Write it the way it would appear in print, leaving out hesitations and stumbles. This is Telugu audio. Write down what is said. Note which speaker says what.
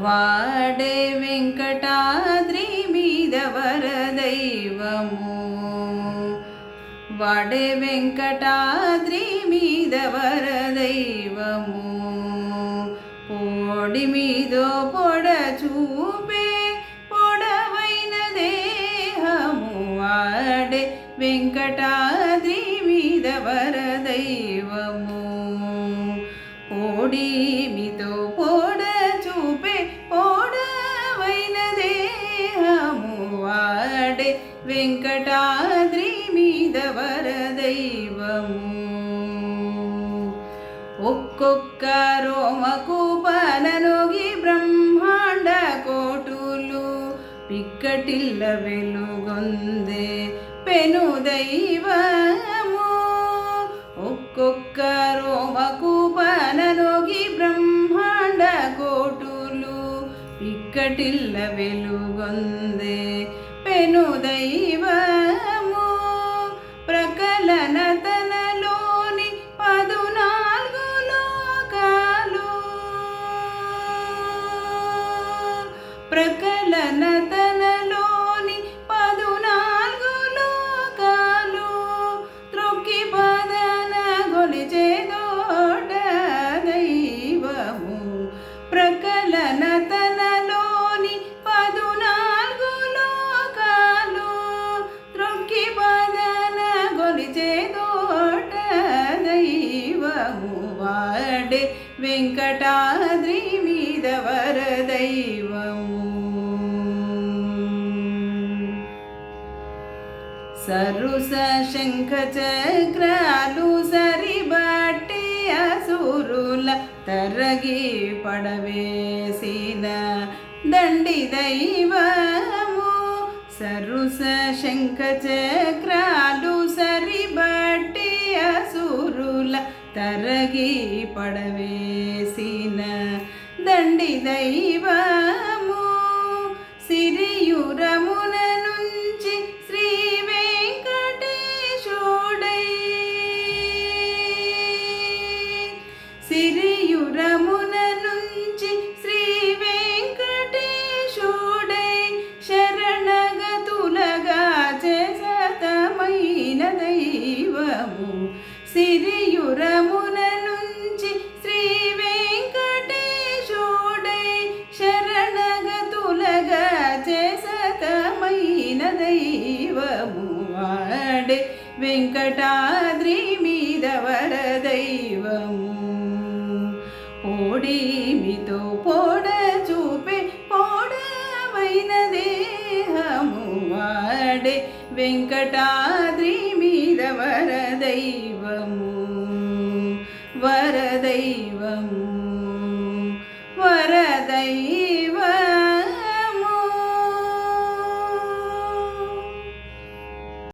Speaker 1: వాడే వెంకటాద్రి మీద వరదైవము, వాడే వెంకటాద్రి మీద వరదైవము. పోడి మీదో పొడ చూపే పొడవైన దేహము, వాడే వెంకటాద్రి మీద వరదైవము. పోడి మీతో పొడ చూపే పొడవైన దేహము, వాడే వెంకటాద్రి మీద వరదైవము. ఒక్కొక్క రోమకు పననొగి బ్రహ్మాండ కోటులు పిక్కటిల్ల వెలుగొందే పెను దైవము. ఒక్కొక్క రోమకు పననొగి బ్రహ్మాండ కోటులు పిక్కటిల్ల వెలుగొందే పెను దైవము. ప్రకలన తనలోని 14 లోకాలు, ప్రకలన తనలోని 14 లోకాలు త్రొక్కి పదన గొలిచే దోడ దైవము. ప్రకలన తనలోని 14 లోకాలు త్రొక్కి పదన గొలిచే దోడ దైవము, వాడే వెంకటాద్రి మీద వరదైవము. సరుస శంఖ చక్రాలు సరిబట్టి అసురుల తరగి పడవేసిన దండి దైవము. సరుస శంఖ చక్రాలు సరిబట్టి అసురుల తరగి పడవేసిన దండి దైవము. సిరియురమున నుంచి శ్రీ వెంకటేశుడై, సిరియురమున నుంచి శ్రీ వెంకటేశుడై శరణగతులగా చేసతమైన దైవము. సిరియురమున నుంచి శ్రీ వెంకటేశుడై శరణగతులగా చేసతమైన దైవము, వాడే వెంకటాద్రి మీద వరదైవము. పోడి మీతో పొడ చూపే పొడవైన దేహము, వాడే వెంకటాద్రి మీద వరదైవము.